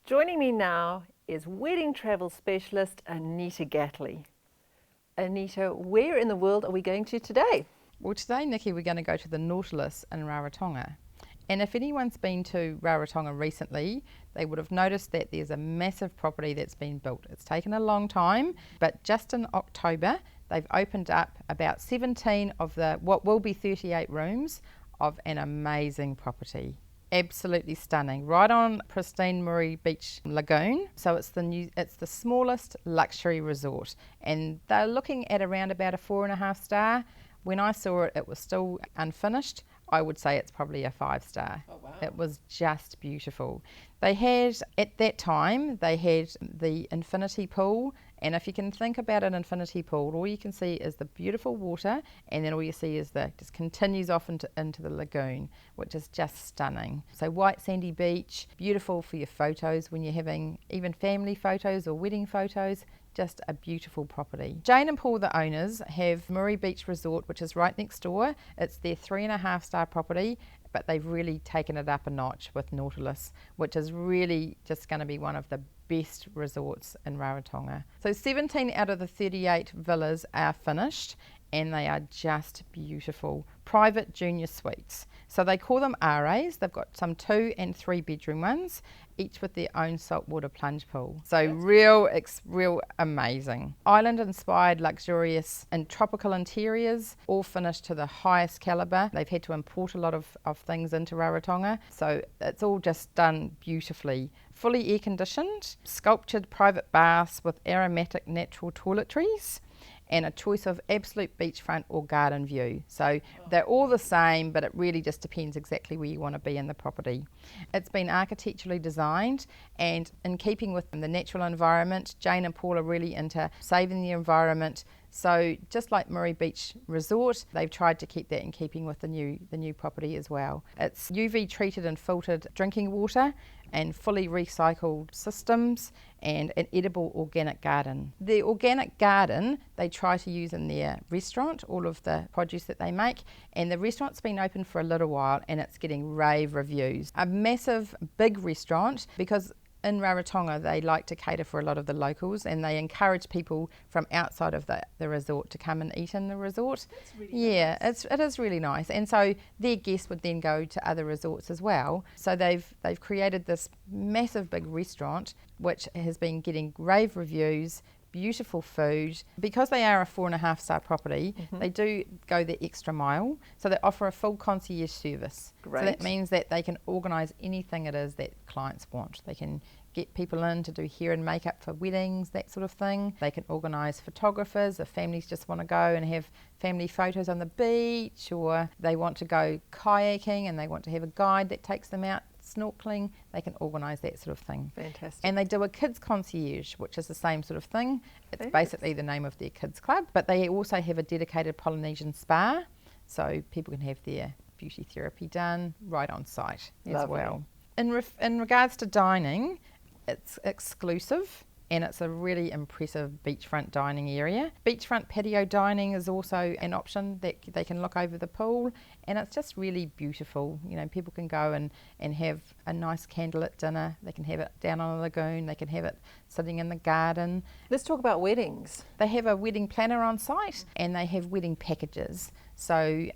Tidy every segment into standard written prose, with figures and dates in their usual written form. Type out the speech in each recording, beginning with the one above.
Joining me now is wedding travel specialist Anita Gatley. Anita, where in the world are we going to today? Well, today, Nikki, we're going to go to the Nautilus in Rarotonga. And if anyone's been to Rarotonga recently, they would have noticed that there's a massive property that's been built. It's taken a long time, but just in October, they've opened up about 17 of the what will be 38 rooms of an amazing property. Absolutely stunning, right on pristine Murray Beach Lagoon. So it's the smallest luxury resort, and they're looking at around about a 4.5 star. When I saw it, it was still unfinished. I would say it's probably a 5 star. Oh, wow. It was just beautiful. They had, at that time, they had the infinity pool. And if you can think about an infinity pool, all you can see is the beautiful water, and then all you see is just continues off into the lagoon, which is just stunning. So white sandy beach, beautiful for your photos when you're having even family photos or wedding photos. Just a beautiful property. Jane and Paul, the owners, have Murray Beach Resort, which is right next door. It's their 3.5 star property, but they've really taken it up a notch with Nautilus, which is really just going to be one of the best resorts in Rarotonga. So 17 out of the 38 villas are finished, and they are just beautiful. Private junior suites. So they call them RAs. They've got some 2 and 3 bedroom ones, each with their own saltwater plunge pool. So real amazing. Island inspired, luxurious and tropical interiors, all finished to the highest caliber. They've had to import a lot of things into Rarotonga. So it's all just done beautifully. Fully air conditioned, sculptured private baths with aromatic natural toiletries, and a choice of absolute beachfront or garden view. So they're all the same, but it really just depends exactly where you want to be in the property. It's been architecturally designed, and in keeping with the natural environment, Jane and Paul are really into saving the environment. So just like Murray Beach Resort, they've tried to keep that in keeping with the new property as well. It's UV treated and filtered drinking water and fully recycled systems, and an edible organic garden. The organic garden they try to use in their restaurant, all of the produce that they make, and the restaurant's been open for a little while and it's getting rave reviews. A massive big restaurant, because in Rarotonga they like to cater for a lot of the locals, and they encourage people from outside of the resort to come and eat in the resort. That's really nice. It is really nice, and so their guests would then go to other resorts as well. So they've created this massive big restaurant which has been getting rave reviews, beautiful food. Because they are a 4.5 star property, they do go the extra mile. So they offer a full concierge service. Great. So that means that they can organise anything it is that clients want. They can get people in to do hair and makeup for weddings, that sort of thing. They can organise photographers if families just want to go and have family photos on the beach, or they want to go kayaking and they want to have a guide that takes them out snorkeling. They can organise that sort of thing. Fantastic. And they do a kids concierge, which is the same sort of thing. It's Fabulous. basically the name of their kids club, but they also have a dedicated Polynesian spa, so people can have their beauty therapy done right on site as Lovely. well. In regards to dining, it's exclusive, and it's a really impressive beachfront dining area. Beachfront patio dining is also an option that they can look over the pool, and it's just really beautiful. You know, people can go and have a nice candlelit dinner. They can have it down on the lagoon. They can have it sitting in the garden. Let's talk about weddings. They have a wedding planner on site, and they have wedding packages. So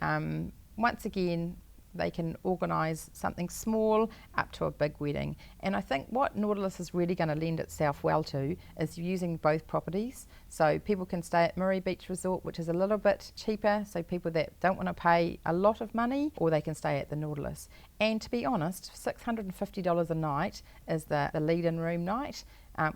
once again, they can organise something small up to a big wedding. And I think what Nautilus is really going to lend itself well to is using both properties. So people can stay at Murray Beach Resort, which is a little bit cheaper, so people that don't want to pay a lot of money, or they can stay at the Nautilus. And to be honest, $650 a night is the lead-in room night,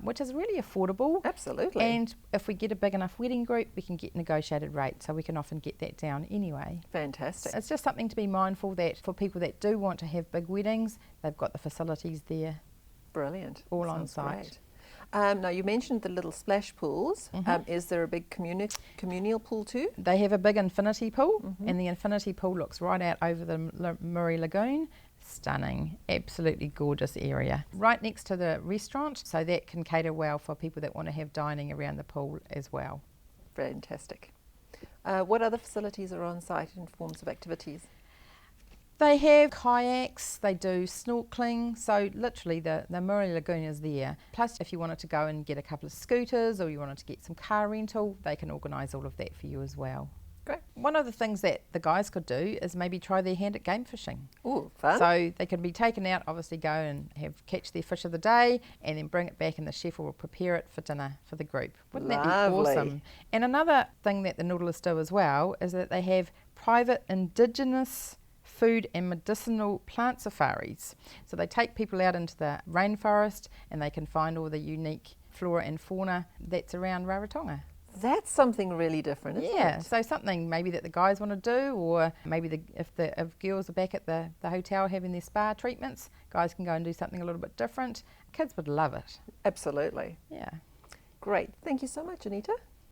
which is really affordable. Absolutely. And if we get a big enough wedding group, we can get negotiated rates, so we can often get that down anyway. Fantastic. It's just something to be mindful that for people that do want to have big weddings, they've got the facilities there. Brilliant. All on Sounds site. great. Now, you mentioned the little splash pools. Is there a big communal pool too? They have a big infinity pool, and the infinity pool looks right out over the Murray Lagoon. Stunning, absolutely gorgeous area. Right next to the restaurant, so that can cater well for people that want to have dining around the pool as well. Fantastic. What other facilities are on site in forms of activities? They have kayaks, they do snorkeling, so literally the Muri Lagoon is there. Plus, if you wanted to go and get a couple of scooters or you wanted to get some car rental, they can organise all of that for you as well. Great. One of the things that the guys could do is maybe try their hand at game fishing. Ooh, fun. So they can be taken out, obviously go and catch their fish of the day and then bring it back, and the chef will prepare it for dinner for the group. Wouldn't that be awesome? And another thing that the Nautilus do as well is that they have private indigenous food and medicinal plant safaris. So they take people out into the rainforest and they can find all the unique flora and fauna that's around Rarotonga. That's something really different, isn't Yeah, it? so something maybe that the guys want to do, or maybe if girls are back at the hotel having their spa treatments, guys can go and do something a little bit different. Kids would love it. Absolutely. Yeah. Great. Thank you so much, Anita.